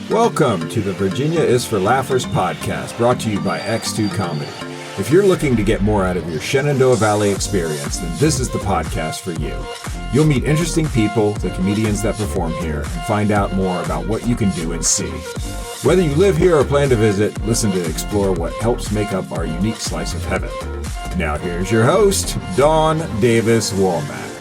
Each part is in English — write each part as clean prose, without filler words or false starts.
Welcome to the Virginia is for Laughers podcast, brought to you by X2 Comedy. If you're looking to get more out of your Shenandoah Valley experience, then this is the podcast for you. You'll meet interesting people, the comedians that perform here, and find out more about what you can do and see. Whether you live here or plan to visit, listen to explore what helps make up our unique slice of heaven. Now here's your host, Dawn Davis Womack.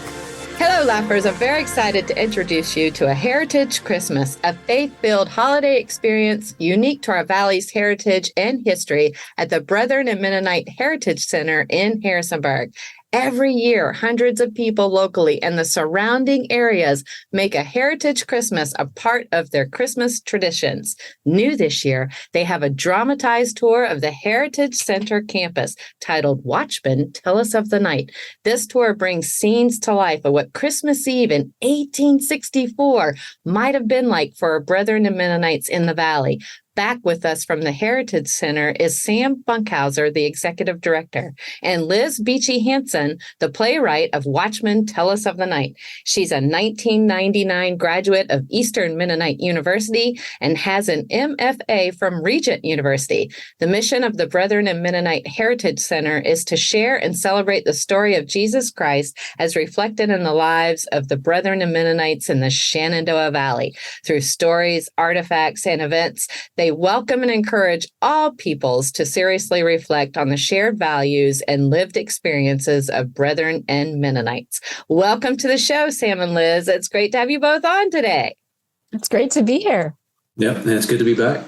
Hello, Laughers. I'm very excited to introduce you to a Heritage Christmas, a faith-filled holiday experience unique to our valley's heritage and history at the Brethren and Mennonite Heritage Center in Harrisonburg. Every year, hundreds of people locally and the surrounding areas make a Heritage Christmas a part of their Christmas traditions. New this year, they have a dramatized tour of the Heritage Center campus titled Watchmen Tell Us of the Night. This tour brings scenes to life of what Christmas Eve in 1864 might have been like for our Brethren and Mennonites in the Valley. Back with us from the Heritage Center is Sam Funkhouser, the executive director, and Liz Beachy Hansen, the playwright of Watchmen Tell Us of the Night. She's a 1999 graduate of Eastern Mennonite University and has an MFA from Regent University. The mission of the Brethren and Mennonite Heritage Center is to share and celebrate the story of Jesus Christ as reflected in the lives of the Brethren and Mennonites in the Shenandoah Valley. Through stories, artifacts, and events, they welcome and encourage all peoples to seriously reflect on the shared values and lived experiences of Brethren and Mennonites. Welcome to the show, Sam and Liz. It's great to have you both on today. It's great to be here. Yeah, and it's good to be back.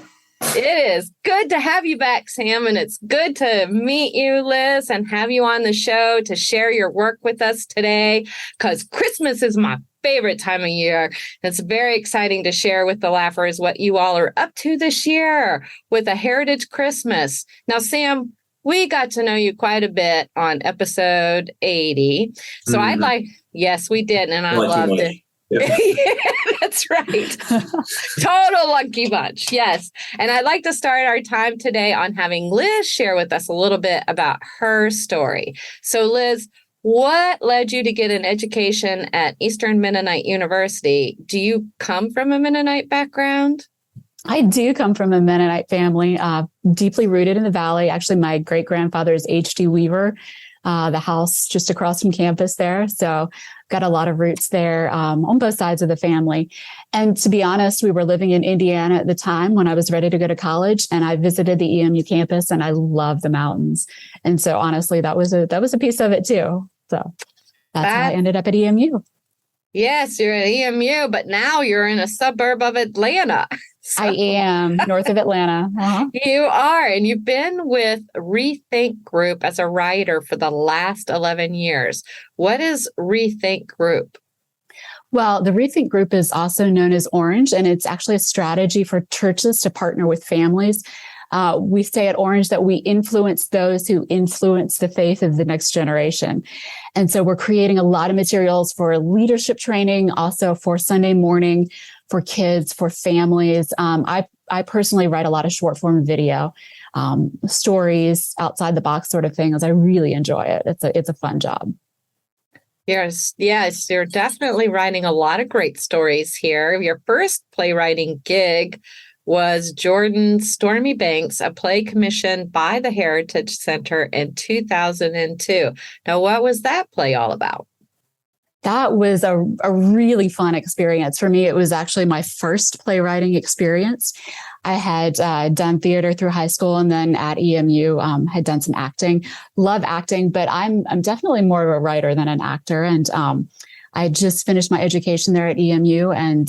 It is good to have you back, Sam, and it's good to meet you, Liz, and have you on the show to share your work with us today, because Christmas is my favorite time of year. It's very exciting to share with the Laughers what you all are up to this year with a Heritage Christmas. Now, Sam, we got to know you quite a bit on episode 80. So yes, we did, and I loved it. Yeah. Yeah, that's right. Total lucky bunch. Yes. And I'd like to start our time today on having Liz share with us a little bit about her story. So, Liz, what led you to get an education at Eastern Mennonite University? Do you come from a Mennonite background? I do come from a Mennonite family, deeply rooted in the Valley. Actually, my great-grandfather is H.D. Weaver, the house just across from campus there. So got a lot of roots there on both sides of the family. And to be honest, we were living in Indiana at the time when I was ready to go to college, and I visited the EMU campus, and I love the mountains. And so honestly, that was a piece of it too. So that's how I ended up at EMU. Yes, you're at EMU, but now you're in a suburb of Atlanta. So, I am north of Atlanta. Uh-huh. You are, and you've been with Rethink Group as a writer for the last 11 years. What is Rethink Group? Well, the Rethink Group is also known as Orange, and it's actually a strategy for churches to partner with families. We say at Orange that we influence those who influence the faith of the next generation. And so we're creating a lot of materials for leadership training, also for Sunday morning, for kids, for families. I personally write a lot of short form video, stories, outside the box sort of things. I really enjoy it. It's a fun job. Yes, you're definitely writing a lot of great stories here. Your first playwriting gig was Jordan's Stormy Banks, a play commissioned by the Heritage Center in 2002. Now, what was that play all about? That was a really fun experience. For me, it was actually my first playwriting experience. I had done theater through high school, and then at EMU had done some acting. Love acting, but I'm definitely more of a writer than an actor. And I just finished my education there at EMU, and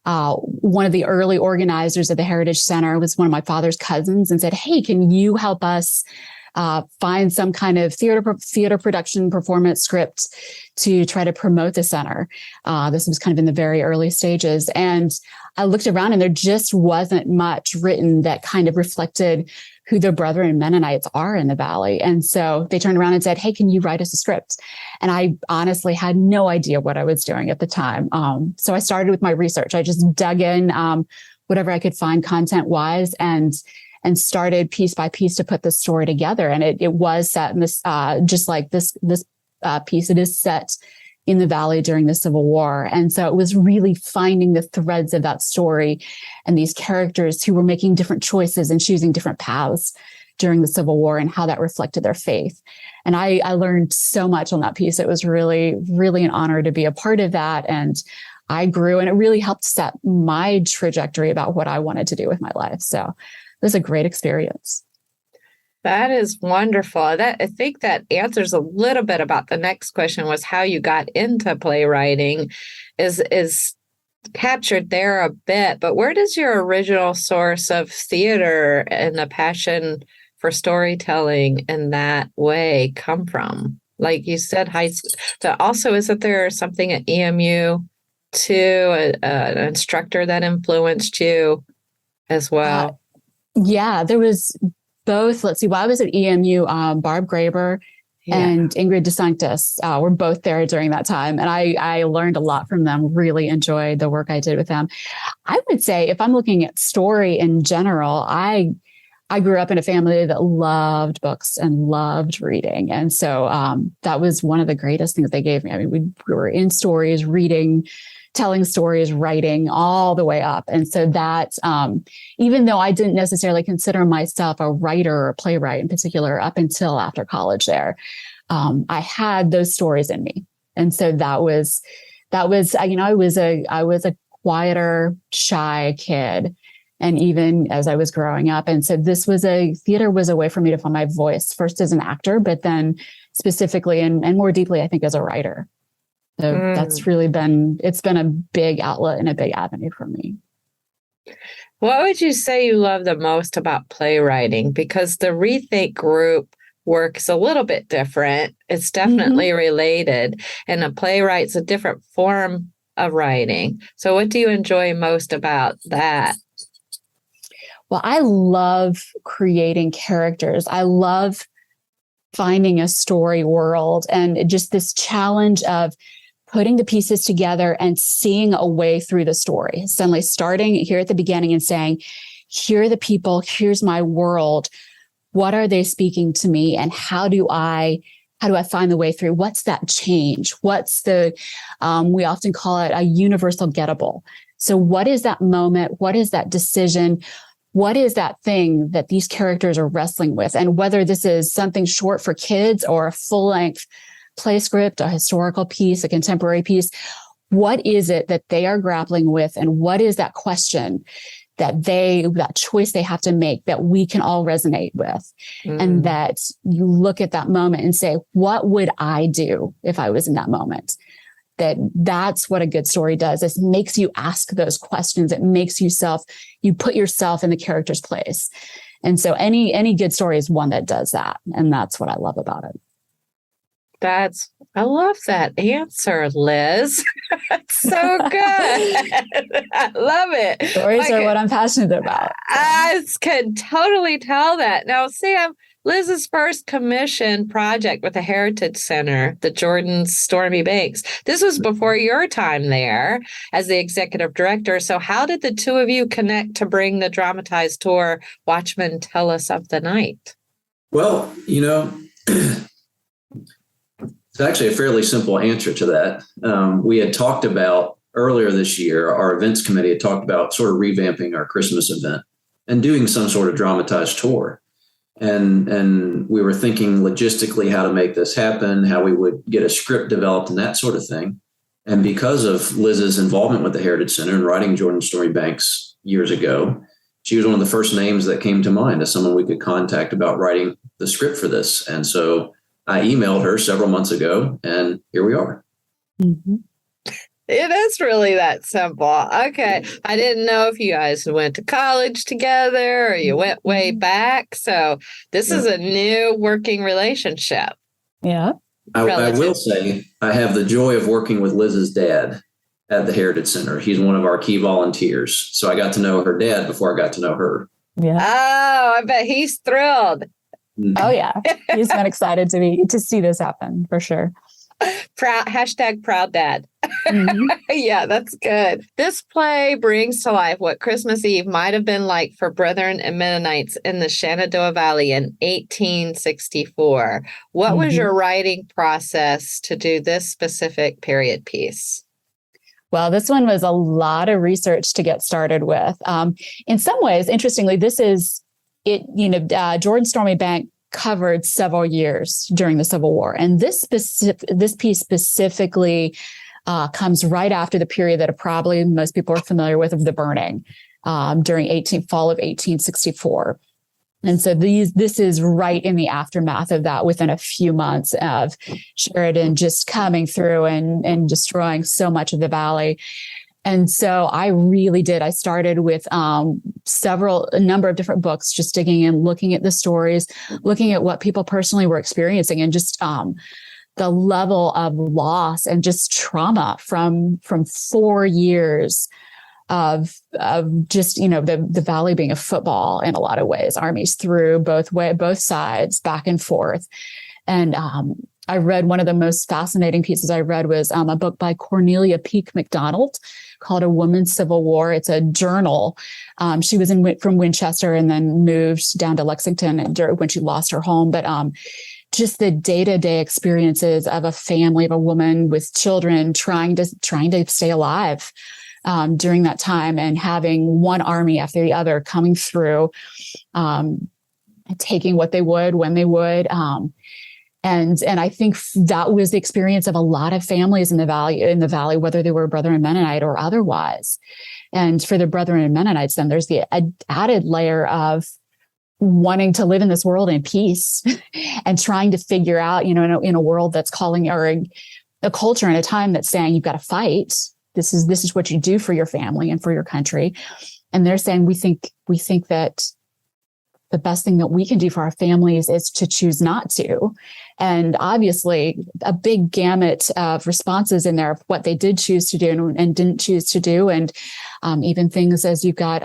one of the early organizers of the Heritage Center was one of my father's cousins, and said, "Hey, can you help us find some kind of theater production performance script to try to promote the center?" This was kind of in the very early stages. And I looked around, and there just wasn't much written that kind of reflected who the Brethren Mennonites are in the Valley. And so they turned around and said, "Hey, can you write us a script?" And I honestly had no idea what I was doing at the time. So I started with my research. I just dug in whatever I could find content-wise, and started piece by piece to put the story together. And it was set in this, just like this piece, it is set in the Valley during the Civil War. And so it was really finding the threads of that story and these characters who were making different choices and choosing different paths during the Civil War and how that reflected their faith. And I learned so much on that piece. It was really, really an honor to be a part of that. And I grew, and it really helped set my trajectory about what I wanted to do with my life. So it was a great experience. That is wonderful. I think that answers a little bit about the next question, was how you got into playwriting is captured there a bit. But where does your original source of theater and a passion for storytelling in that way come from? Like you said, high school. So also, isn't there something at EMU too, an instructor that influenced you as well? Yeah, there was both. Let's see. While I was at EMU, Barb Graber and Ingrid DeSanctis were both there during that time. And I learned a lot from them, really enjoyed the work I did with them. I would say if I'm looking at story in general, I grew up in a family that loved books and loved reading. And so that was one of the greatest things they gave me. I mean, we were in stories, reading, telling stories, writing, all the way up. And so that, even though I didn't necessarily consider myself a writer or a playwright in particular up until after college there, I had those stories in me. And so that was, you know, I was a quieter, shy kid. And even as I was growing up. And so theater was a way for me to find my voice, first as an actor, but then specifically and more deeply, I think, as a writer. So that's really it's been a big outlet and a big avenue for me. What would you say you love the most about playwriting? Because the Rethink group works a little bit different. It's definitely related. And a playwright's a different form of writing. So what do you enjoy most about that? Well, I love creating characters. I love finding a story world and just this challenge of putting the pieces together and seeing a way through the story. Suddenly starting here at the beginning and saying, here are the people, here's my world. What are they speaking to me? And how do I find the way through? What's that change? What's we often call it a universal gettable. So what is that moment? What is that decision? What is that thing that these characters are wrestling with? And whether this is something short for kids or a full-length play script, a historical piece, a contemporary piece, what is it that they are grappling with? And what is that question that choice they have to make that we can all resonate with? And that you look at that moment and say, what would I do if I was in that moment? That's what a good story does. It makes you ask those questions. It makes you put yourself in the character's place. And so any good story is one that does that. And that's what I love about it. I love that answer, Liz. That's so good. I love it. Stories are what I'm passionate about. I can totally tell that. Now, Sam, Liz's first commission project with the Heritage Center, the Jordan's Stormy Banks. This was before your time there as the executive director. So how did the two of you connect to bring the dramatized tour, Watchmen Tell Us of the Night? Well, you know, it's actually a fairly simple answer to that. We had talked about earlier this year, our events committee had talked about sort of revamping our Christmas event and doing some sort of dramatized tour. And we were thinking logistically how to make this happen, how we would get a script developed and that sort of thing. And because of Liz's involvement with the Heritage Center and writing Jordan Stormy Banks years ago, she was one of the first names that came to mind as someone we could contact about writing the script for this. And so I emailed her several months ago, and here we are. Mm-hmm. It is really that simple. Okay. I didn't know if you guys went to college together or you went way back. So this is a new working relationship. Yeah. I will say I have the joy of working with Liz's dad at the Heritage Center. He's one of our key volunteers. So I got to know her dad before I got to know her. Yeah. Oh, I bet he's thrilled. Oh, yeah. He's been excited to see this happen for sure. Proud, hashtag proud dad. Mhm. Yeah, that's good. This play brings to life what Christmas Eve might have been like for Brethren and Mennonites in the Shenandoah Valley in 1864. What was Mhm. your writing process to do this specific period piece? Well, this one was a lot of research to get started with. In some ways, interestingly, this is it. Jordan Stormy Bank covered several years during the Civil War, and this piece specifically comes right after the period that probably most people are familiar with of the burning during fall of 1864. And so this is right in the aftermath of that, within a few months of Sheridan just coming through and destroying so much of the valley. And so I started with a number of different books, just digging in, looking at the stories, looking at what people personally were experiencing, and just the level of loss and just trauma from 4 years of just, the valley being a football in a lot of ways, armies through both sides, back and forth. And I read one of the most fascinating pieces I read was a book by Cornelia Peake MacDonald called A Woman's Civil War. It's a journal. She was from Winchester and then moved down to Lexington when she lost her home. But just the day-to-day experiences of a family, of a woman with children trying to stay alive during that time, and having one army after the other coming through, taking what they would when they would. And I think that was the experience of a lot of families in the valley, whether they were Brethren Mennonite or otherwise. And for the Brethren and Mennonites, then there's the added layer of wanting to live in this world in peace and trying to figure out, in a world that's calling, or a culture and a time that's saying you've got to fight. This is what you do for your family and for your country. And they're saying, we think that the best thing that we can do for our families is to choose not to. And obviously a big gamut of responses in there of what they did choose to do and didn't choose to do. And even things as you've got,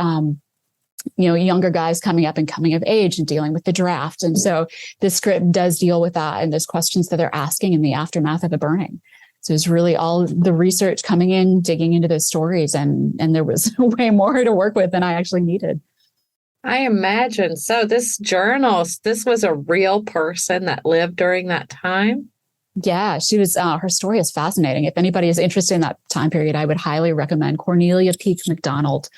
younger guys coming up and coming of age and dealing with the draft. And so this script does deal with that and those questions that they're asking in the aftermath of the burning. So it's really all the research coming in, digging into those stories, and there was way more to work with than I actually needed. I imagine. So this was a real person that lived during that time? Yeah, she was, her story is fascinating. If anybody is interested in that time period, I would highly recommend Cornelia Peake MacDonald.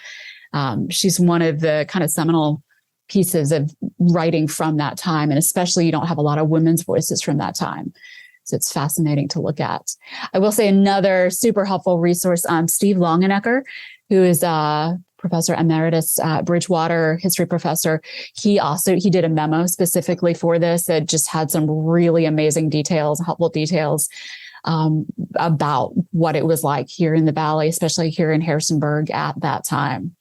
She's one of the kind of seminal pieces of writing from that time. And especially you don't have a lot of women's voices from that time. So it's fascinating to look at. I will say another super helpful resource, Steve Longenecker, who is a professor emeritus at Bridgewater, history professor. He did a memo specifically for this that just had some really amazing details, helpful details about what it was like here in the Valley, especially here in Harrisonburg at that time.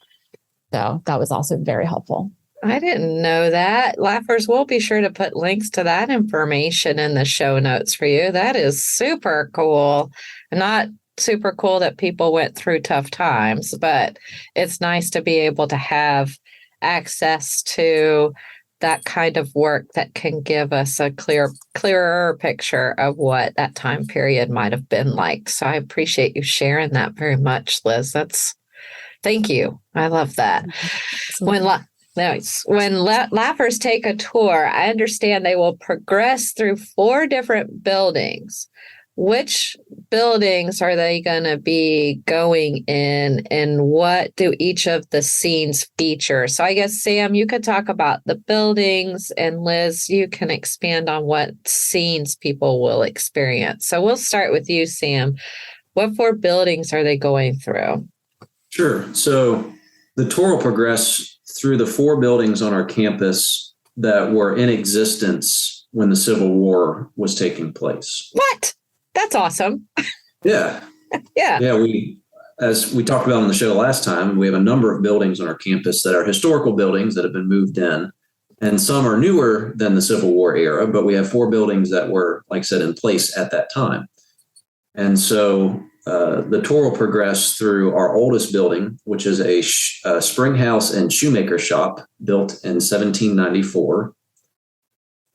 So that was also very helpful. I didn't know that. Laughers, we'll be sure to put links to that information in the show notes for you. That is super cool. Not super cool that people went through tough times, but it's nice to be able to have access to that kind of work that can give us a clearer picture of what that time period might have been like. So I appreciate you sharing that very much, Liz. Thank you. I love that. When Laughers take a tour, I understand they will progress through 4 different buildings. Which buildings are they going to be going in, and what do each of the scenes feature? So I guess, Sam, you could talk about the buildings, and Liz, you can expand on what scenes people will experience. So we'll start with you, Sam. What 4 buildings are they going through? Sure. So the tour will progress through the 4 buildings on our campus that were in existence when the Civil War was taking place. What? That's awesome. Yeah. Yeah. Yeah. As we talked about on the show last time, we have a number of buildings on our campus that are historical buildings that have been moved in, and some are newer than the Civil War era, but we have 4 buildings that were, like I said, in place at that time. And so the tour will progress through our oldest building, which is a spring house and shoemaker shop built in 1794,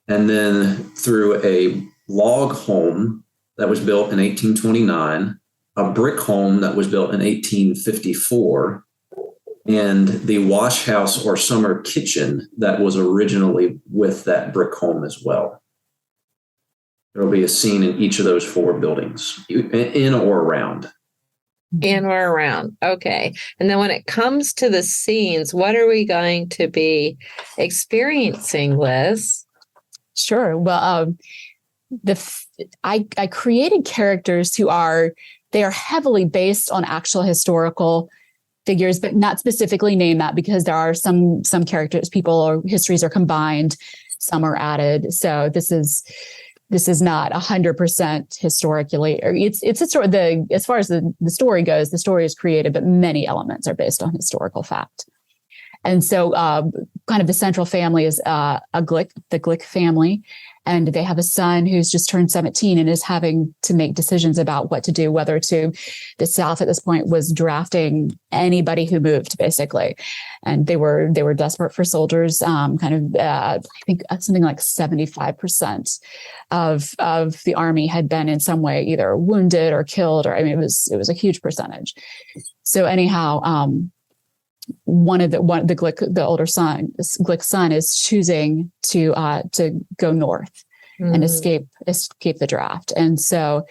and then through a log home that was built in 1829, a brick home that was built in 1854, and the wash house or summer kitchen that was originally with that brick home as well. There will be a scene in each of those 4 buildings, in or around. In or around. Okay. And then when it comes to the scenes, what are we going to be experiencing, Liz? Sure. Well, I created characters who are heavily based on actual historical figures, but not specifically named that, because there are some characters, people, or histories are combined, some are added. So this is not 100% historically, or it's a sort of as far as the story goes, the story is created, but many elements are based on historical fact. And so kind of the central family is the Glick family. And they have a son who's just turned 17 and is having to make decisions about what to do, whether to, the South at this point was drafting anybody who moved, basically. And they were desperate for soldiers. I think something like 75% of the army had been in some way either wounded or killed, or, it was a huge percentage. So anyhow, the older son, Glick's son, is choosing to go north and escape the draft. And so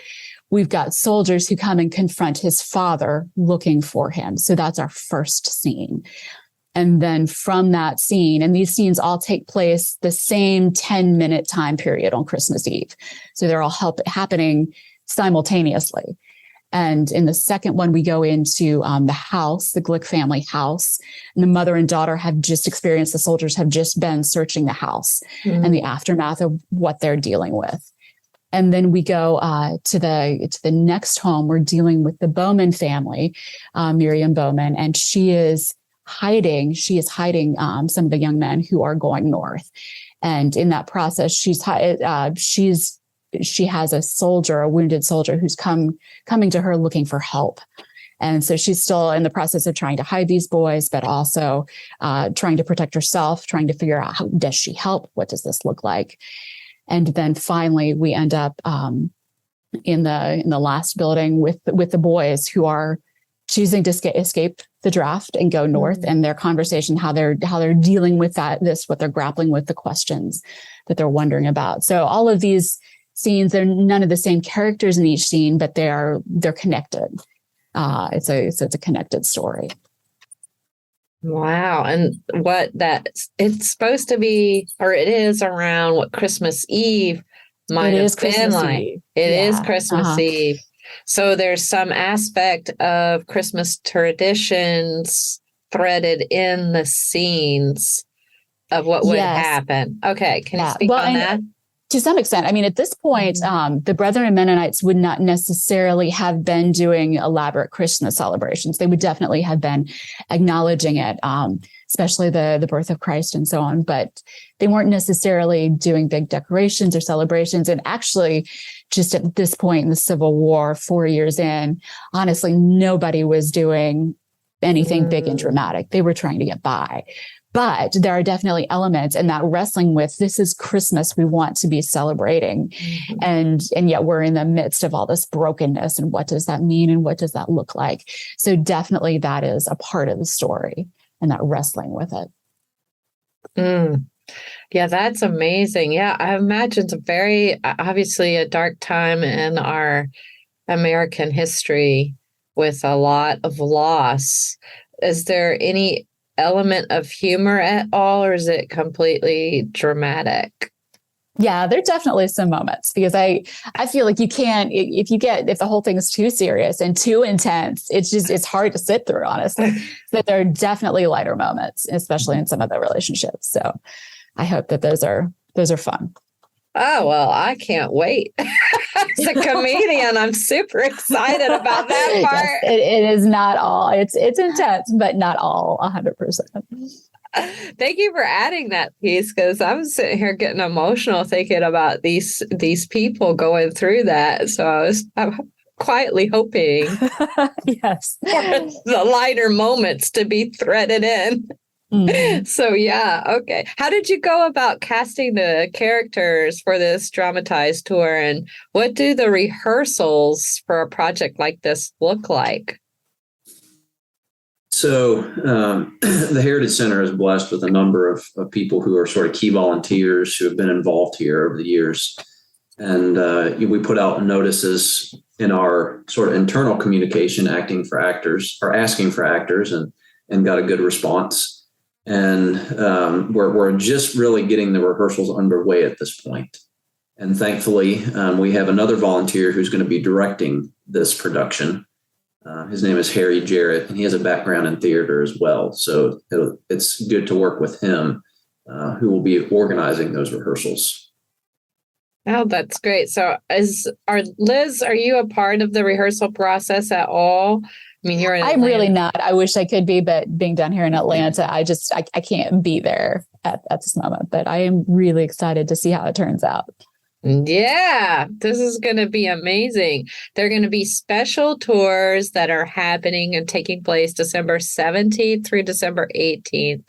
we've got soldiers who come and confront his father looking for him. So that's our first scene. And then from that scene, and these scenes all take place the same 10-minute time period on Christmas Eve. So they're all happening simultaneously. And in the second one, we go into the house, the Glick family house, and the mother and daughter have just experienced, the soldiers have just been searching the house and the aftermath of what they're dealing with. And then we go to the next home. We're dealing with the Bowman family, Miriam Bowman, and she is hiding some of the young men who are going north. And in that process, she has a wounded soldier who's coming to her looking for help. And so she's still in the process of trying to hide these boys, but also trying to protect herself, trying to figure out, how does she help? What does this look like? And then finally, we end up in the last building with the boys who are choosing to escape the draft and go north, and their conversation, how they're dealing with what they're grappling with, the questions that they're wondering about. So all of these scenes, they're none of the same characters in each scene, but they're connected. It's a connected story. Wow. And it's supposed to be, or it is around what Christmas Eve might have been like. It is Christmas Eve. So there's some aspect of Christmas traditions threaded in the scenes of what would happen. Okay. Can you speak on that? To some extent. At this point, the Brethren and Mennonites would not necessarily have been doing elaborate Christmas celebrations. They would definitely have been acknowledging it, especially the birth of Christ and so on. But they weren't necessarily doing big decorations or celebrations. And actually, just at this point in the Civil War, 4 years in, honestly, nobody was doing anything big and dramatic. They were trying to get by. But there are definitely elements in that wrestling with, this is Christmas, we want to be celebrating. And yet we're in the midst of all this brokenness. And what does that mean? And what does that look like? So definitely that is a part of the story, and that wrestling with it. Yeah, that's amazing. Yeah, I imagine it's obviously a dark time in our American history with a lot of loss. Is there any element of humor at all, or is it completely dramatic? Yeah, there are definitely some moments, because I feel like you can't, if the whole thing is too serious and too intense, it's hard to sit through, honestly. But there are definitely lighter moments, especially in some of the relationships. So I hope that those are fun. Oh, well, I can't wait. As a comedian, I'm super excited about that part. Yes, it is not all. It's intense, but not all 100%. Thank you for adding that piece, because I'm sitting here getting emotional thinking about these people going through that. So I'm quietly hoping yes, for the lighter moments to be threaded in. Mhm. So, yeah, okay. How did you go about casting the characters for this dramatized tour? And what do the rehearsals for a project like this look like? So the Heritage Center is blessed with a number of people who are sort of key volunteers who have been involved here over the years. And we put out notices in our sort of internal communication, asking for actors, and got a good response. And we're just really getting the rehearsals underway at this point. And thankfully, we have another volunteer who's going to be directing this production. His name is Harry Jarrett, and he has a background in theater as well. So it's good to work with him, who will be organizing those rehearsals. Oh, that's great. So Liz, are you a part of the rehearsal process at all? I mean, you're in I'm Atlanta. really not. I wish I could be, but being down here in Atlanta, I can't be there at this moment. But I am really excited to see how it turns out. Yeah, this is going to be amazing. There are going to be special tours that are happening and taking place December 17th through December 18th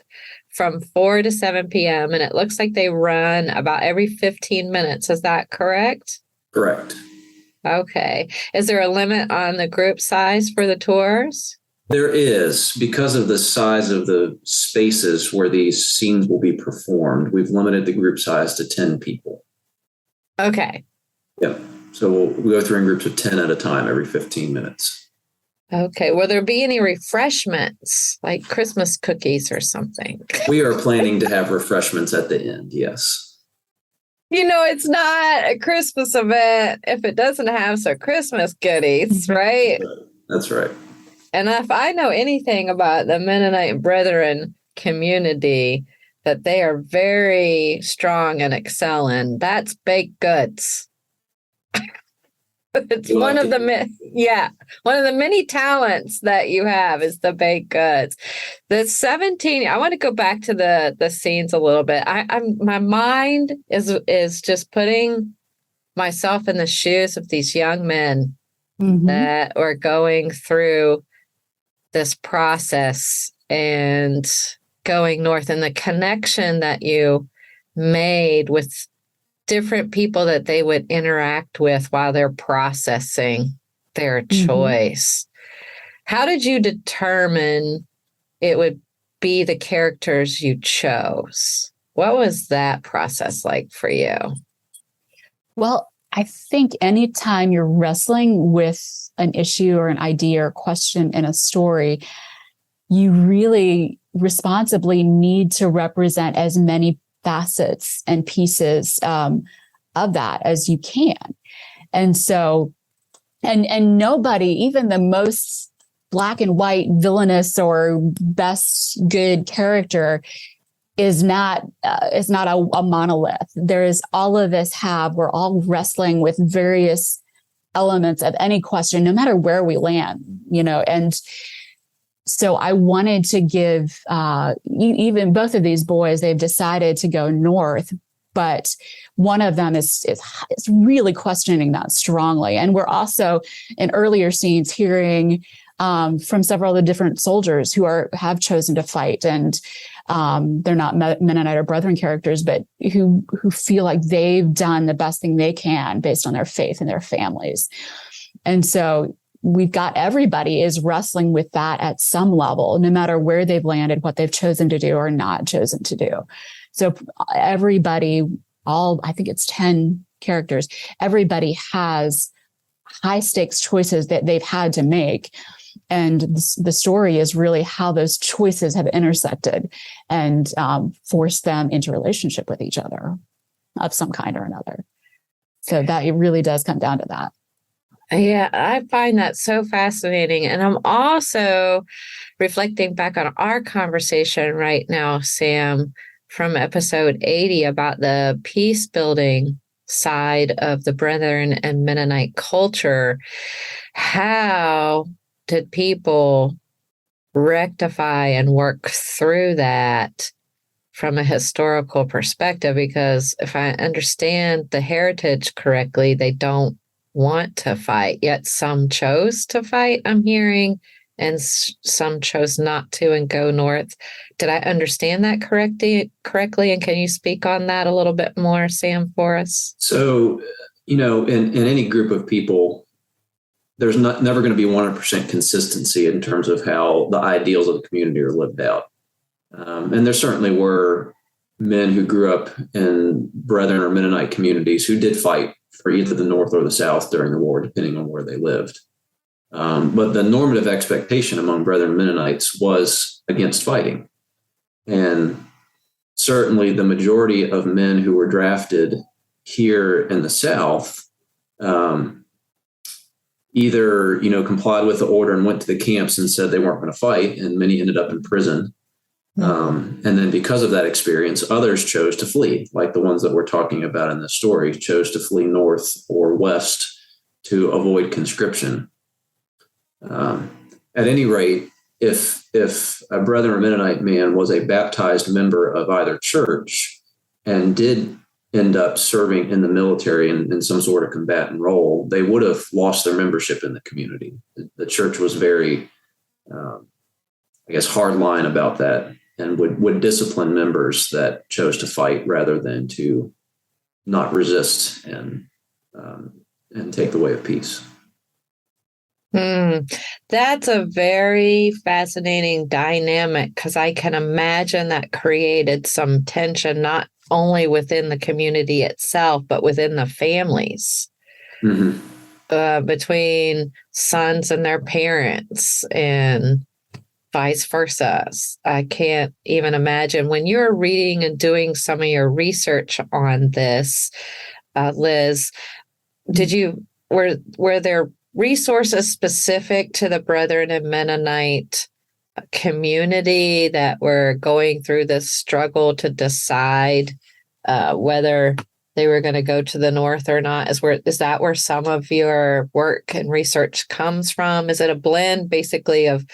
from 4 to 7 p.m. And it looks like they run about every 15 minutes. Is that correct? Correct. Okay. Is there a limit on the group size for the tours? There is, because of the size of the spaces where these scenes will be performed. We've limited the group size to 10 people. Okay. Yep. So we'll go through in groups of 10 at a time every 15 minutes. Okay. Will there be any refreshments like Christmas cookies or something? We are planning to have refreshments at the end. Yes. You know, it's not a Christmas event if it doesn't have some Christmas goodies, right? That's right. And if I know anything about the Mennonite and Brethren community, that they are very strong and excel in, that's baked goods. It's one of the many talents that you have is the baked goods. The 17, I want to go back to the scenes a little bit. My mind is just putting myself in the shoes of these young men that are going through this process and going north, and the connection that you made with different people that they would interact with while they're processing their choice. How did you determine it would be the characters you chose? What was that process like for you? Well, I think anytime you're wrestling with an issue or an idea or question in a story, you really responsibly need to represent as many facets and pieces of that as you can. And so, and nobody, even the most black and white villainous or best good character is not a monolith. There is all of us we're all wrestling with various elements of any question, no matter where we land, and so I wanted to give, even both of these boys, they've decided to go north, but one of them is really questioning that strongly. And we're also in earlier scenes hearing from several of the different soldiers who have chosen to fight, and they're not Mennonite or Brethren characters, but who feel like they've done the best thing they can based on their faith and their families. And so we've got everybody is wrestling with that at some level, no matter where they've landed, what they've chosen to do or not chosen to do. So everybody, I think it's 10 characters, everybody has high stakes choices that they've had to make. And the story is really how those choices have intersected and forced them into relationship with each other of some kind or another. So that it really does come down to that. Yeah, I find that so fascinating. And I'm also reflecting back on our conversation right now, Sam, from episode 80 about the peace building side of the Brethren and Mennonite culture. How did people rectify and work through that from a historical perspective? Because if I understand the heritage correctly, they don't want to fight, yet some chose to fight, I'm hearing, and some chose not to and go north. Did I understand that correctly? And can you speak on that a little bit more, Sam, for us? So, in any group of people, there's never going to be 100% consistency in terms of how the ideals of the community are lived out. And there certainly were men who grew up in Brethren or Mennonite communities who did fight for either the North or the South during the war, depending on where they lived. But the normative expectation among Brethren Mennonites was against fighting. And certainly the majority of men who were drafted here in the South either, complied with the order and went to the camps and said they weren't going to fight, and many ended up in prison. And then because of that experience, others chose to flee, like the ones that we're talking about in this story, chose to flee north or west to avoid conscription. At any rate, if a Brethren or Mennonite man was a baptized member of either church and did end up serving in the military in some sort of combatant role, they would have lost their membership in the community. The church was very, hard line about that, and would discipline members that chose to fight rather than to not resist and take the way of peace. That's a very fascinating dynamic, because I can imagine that created some tension, not only within the community itself, but within the families, between sons and their parents and vice versa. I can't even imagine. When you're reading and doing some of your research on this, Liz, were there resources specific to the Brethren and Mennonite community that were going through this struggle to decide whether they were going to go to the north or not? Is that where some of your work and research comes from? Is it a blend basically of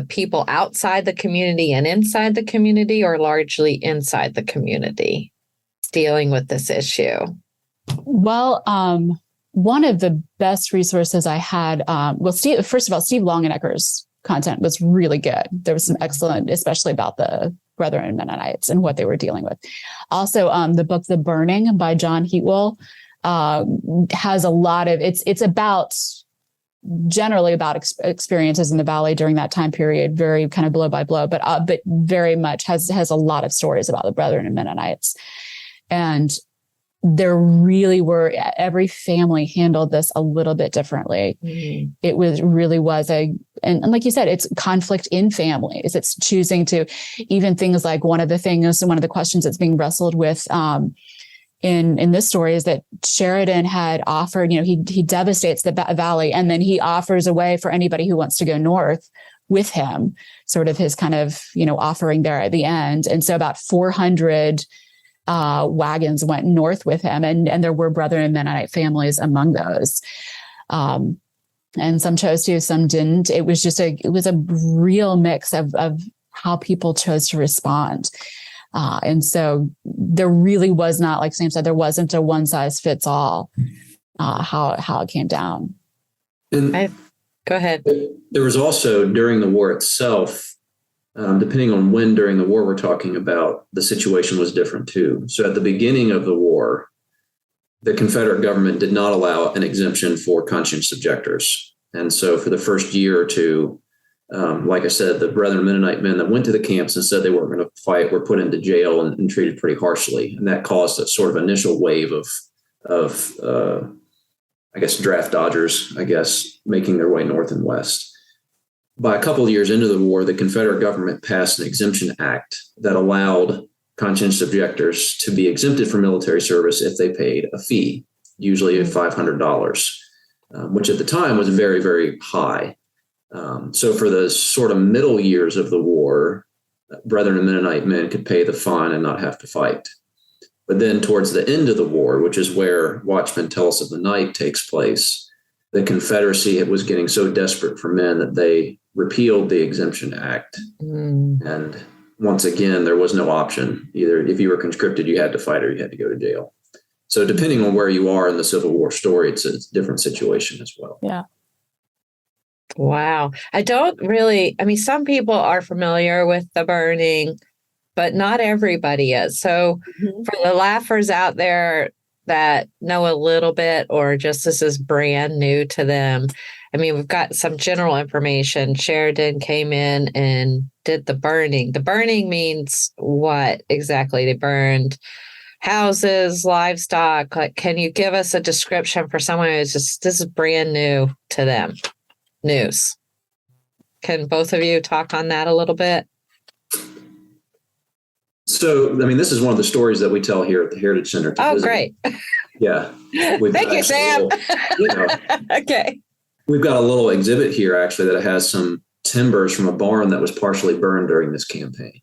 people outside the community and inside the community, or largely inside the community dealing with this issue? Well, one of the best resources I had, first of all, Steve Longenecker's content was really good. There was some excellent, especially about the Brethren and Mennonites and what they were dealing with. Also, the book The Burning by John Heatwell has a lot of, it's about generally about experiences in the Valley during that time period, very kind of blow by blow, but very much has a lot of stories about the Brethren and Mennonites. And there really were, every family handled this a little bit differently. It really was and like you said, it's conflict in families. It's choosing to, even things like one of the questions that's being wrestled with in this story is that Sheridan had offered, he devastates the valley, and then he offers a way for anybody who wants to go north with him, sort of his kind of, offering there at the end. And so about 400 wagons went north with him, and there were Brethren and Mennonite families among those. And some chose to, some didn't. It was a real mix of how people chose to respond. And so there really was not, like Sam said, there wasn't a one size fits all, how it came down. And go ahead. There was also, during the war itself, depending on when during the war we're talking about, the situation was different too. So at the beginning of the war, the Confederate government did not allow an exemption for conscience objectors. And so for the first year or two, like I said, the Brethren Mennonite men that went to the camps and said they weren't going to fight were put into jail and treated pretty harshly. And that caused a sort of initial wave of draft dodgers, making their way north and west. By a couple of years into the war, the Confederate government passed an exemption act that allowed conscientious objectors to be exempted from military service if they paid a fee, usually $500, which at the time was very, very high. So for the sort of middle years of the war, Brethren and Mennonite men could pay the fine and not have to fight. But then towards the end of the war, which is where Watchmen Tell Us of the Night takes place, the Confederacy was getting so desperate for men that they repealed the Exemption Act. And once again, there was no option. Either if you were conscripted, you had to fight, or you had to go to jail. So depending on where you are in the Civil War story, it's a different situation as well. Yeah. Wow. Some people are familiar with the burning, but not everybody is. So for the laughers out there that know a little bit, or just this is brand new to them, we've got some general information. Sheridan came in and did the burning. The burning means what exactly? They burned houses, livestock. Like, can you give us a description for someone who's this is brand new to them? News. Can both of you talk on that a little bit? So, this is one of the stories that we tell here at the Heritage Center. Oh, great. Yeah. Thank you, Sam. Okay. We've got a little exhibit here, actually, that has some timbers from a barn that was partially burned during this campaign.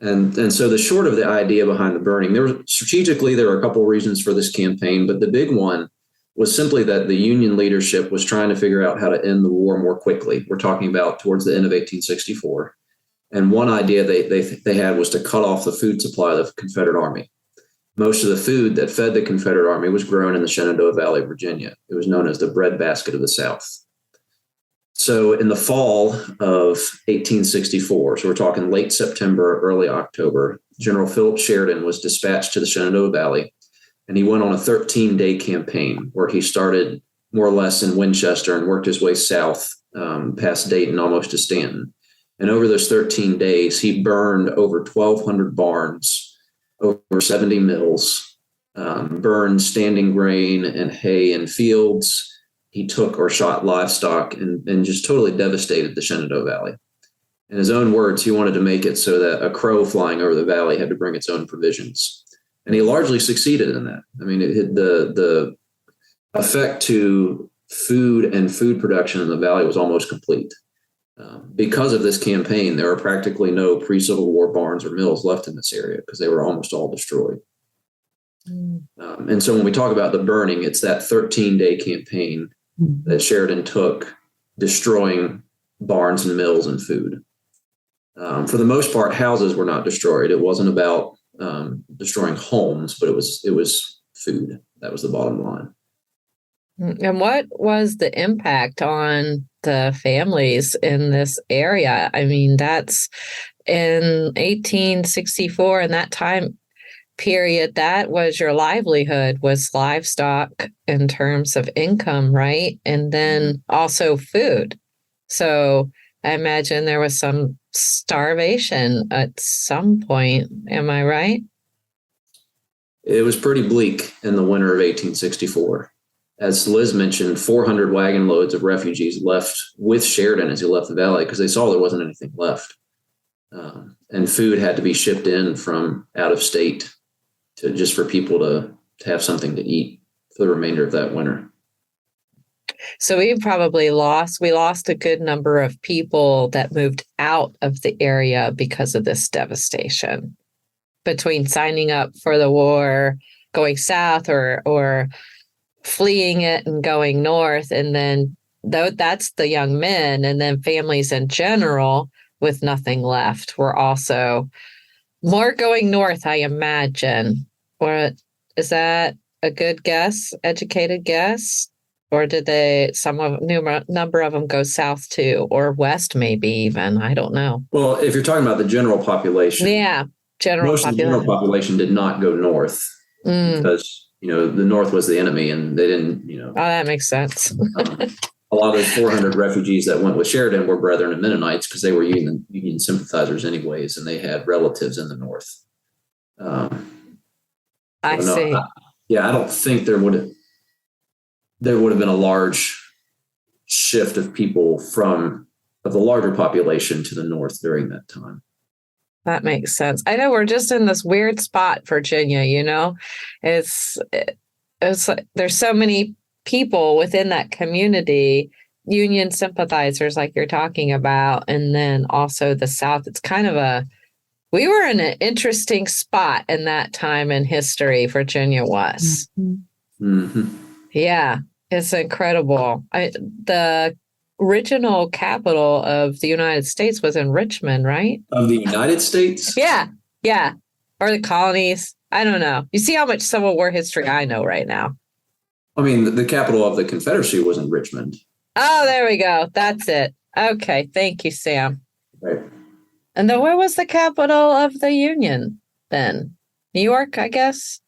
And so the short of the idea behind the burning, there were a couple of reasons for this campaign, but the big one was simply that the Union leadership was trying to figure out how to end the war more quickly. We're talking about towards the end of 1864. And one idea they had was to cut off the food supply of the Confederate Army. Most of the food that fed the Confederate Army was grown in the Shenandoah Valley, Virginia. It was known as the breadbasket of the South. So in the fall of 1864, so we're talking late September, early October, General Philip Sheridan was dispatched to the Shenandoah Valley, and he went on a 13-day campaign where he started more or less in Winchester and worked his way south past Dayton, almost to Stanton. And over those 13 days, he burned over 1,200 barns, over 70 mills, burned standing grain and hay in fields. He took or shot livestock and just totally devastated the Shenandoah Valley. In his own words, he wanted to make it so that a crow flying over the valley had to bring its own provisions. And he largely succeeded in that. The effect to food and food production in the valley was almost complete. Because of this campaign, there are practically no pre-Civil War barns or mills left in this area because they were almost all destroyed. And so when we talk about the burning, it's that 13-day campaign that Sheridan took, destroying barns and mills and food. For the most part, houses were not destroyed. It wasn't about destroying homes, but it was food. That was the bottom line. And what was the impact on the families in this area? That's in 1864, in that time period, that was your livelihood, was livestock in terms of income, right? And then also food. So I imagine there was some starvation at some point. Am I right? It was pretty bleak in the winter of 1864. As Liz mentioned, 400 wagon loads of refugees left with Sheridan as he left the valley because they saw there wasn't anything left. And food had to be shipped in from out of state just for people to have something to eat for the remainder of that winter. So we lost a good number of people that moved out of the area because of this devastation, between signing up for the war, going south, or fleeing it and going north. And then that's the young men, and then families in general with nothing left were also more going north, I imagine. Or is that a good guess, educated guess? Or did number of them go south too, or west maybe even? I don't know. Well, if you're talking about the general population. Yeah, most of the general population did not go north because, the North was the enemy and they didn't, Oh, that makes sense. A lot of those 400 refugees that went with Sheridan were Brethren and Mennonites because they were Union sympathizers anyways, and they had relatives in the North. I see. I don't think there would have been a large shift of people of the larger population to the North during that time. That makes sense. I know we're just in this weird spot, Virginia, it's like there's so many people within that community, Union sympathizers like you're talking about, and then also the South. It's kind of we were in an interesting spot in that time in history, Virginia was. Yeah, it's incredible. The original capital of the United States was in Richmond, right? Of the United States? Yeah. Or the colonies. I don't know. You see how much Civil War history I know right now. The capital of the Confederacy was in Richmond. Oh, there we go. That's it. Okay. Thank you, Sam. Right. And then where was the capital of the Union then? New York, I guess?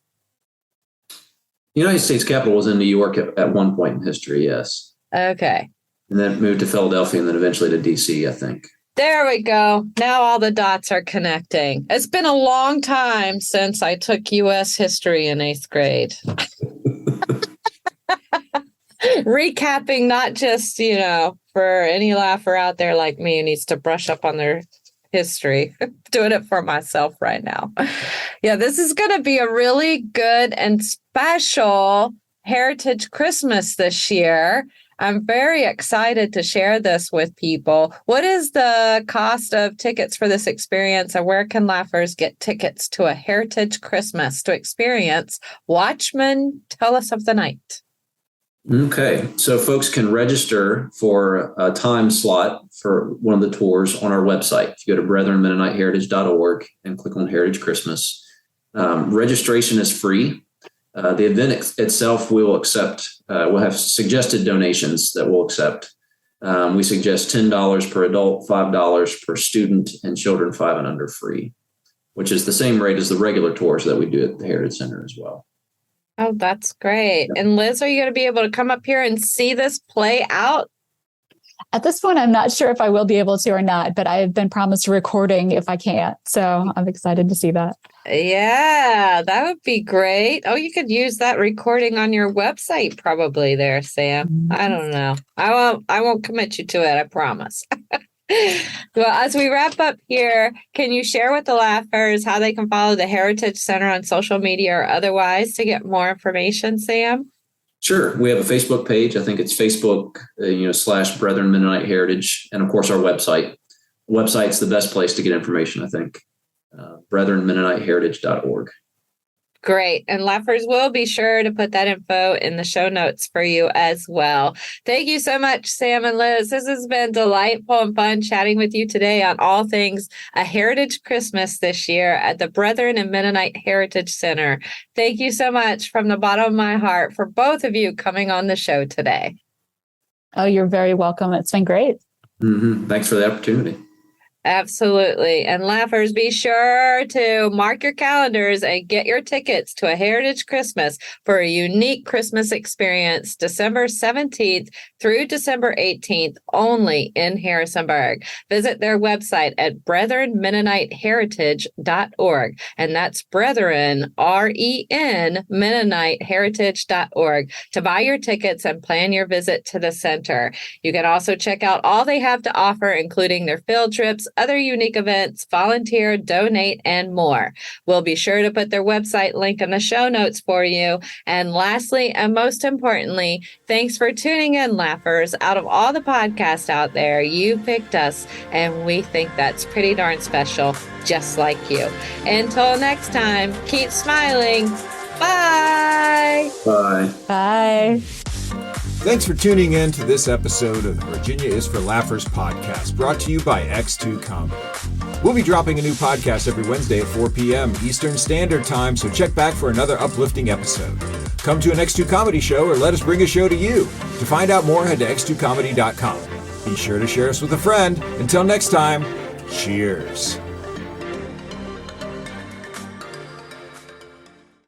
The United States Capitol was in New York at one point in history, yes. Okay. And then moved to Philadelphia and then eventually to D.C., I think. There we go. Now all the dots are connecting. It's been a long time since I took U.S. history in 8th grade. Recapping, not just, for any laugher out there like me who needs to brush up on their history, doing it for myself right now. Yeah, this is going to be a really good and special Heritage Christmas this year. I'm very excited to share this with people. What is the cost of tickets for this experience, and where can laughers get tickets to a Heritage Christmas to experience Watchmen Tell Us of the Night? Okay, so folks can register for a time slot for one of the tours on our website. If you go to brethrenmennoniteheritage.org and click on Heritage Christmas, registration is free. The event itself we will accept. We'll have suggested donations that we'll accept. We suggest $10 per adult, $5 per student, and children 5 and under free, which is the same rate as the regular tours that we do at the Heritage Center as well. Oh, that's great. And Liz, are you going to be able to come up here and see this play out? At this point, I'm not sure if I will be able to or not, but I have been promised a recording if I can't. So I'm excited to see that. Yeah, that would be great. Oh, you could use that recording on your website probably there, Sam. I don't know. I won't commit you to it, I promise. Well, as we wrap up here, can you share with the laughers how they can follow the Heritage Center on social media or otherwise to get more information, Sam? Sure. We have a Facebook page. I think it's Facebook, / Brethren Mennonite Heritage. And of course, our website. The website's the best place to get information, I think. BrethrenMennoniteHeritage.org. Great. And laughers will be sure to put that info in the show notes for you as well. Thank you so much, Sam and Liz. This has been delightful and fun chatting with you today on all things a Heritage Christmas this year at the Brethren and Mennonite Heritage Center. Thank you so much from the bottom of my heart for both of you coming on the show today. Oh, you're very welcome. It's been great. Mm-hmm. Thanks for the opportunity. Absolutely. And laughers, be sure to mark your calendars and get your tickets to a Heritage Christmas for a unique Christmas experience December 17th through December 18th only in Harrisonburg. Visit their website at brethrenmennoniteheritage.org. And that's Brethren, REN, Mennoniteheritage.org to buy your tickets and plan your visit to the center. You can also check out all they have to offer, including their field trips, other unique events, volunteer, donate, and more. We'll be sure to put their website link in the show notes for you. And lastly, and most importantly, thanks for tuning in, laughers. Out of all the podcasts out there, you picked us, and we think that's pretty darn special, just like you. Until next time, keep smiling. Bye. Bye. Bye. Thanks for tuning in to this episode of the Virginia is for Laughers podcast, brought to you by X2 Comedy. We'll be dropping a new podcast every Wednesday at 4 p.m. Eastern Standard Time, so check back for another uplifting episode. Come to an X2 Comedy show or let us bring a show to you. To find out more, head to x2comedy.com. Be sure to share us with a friend. Until next time, cheers.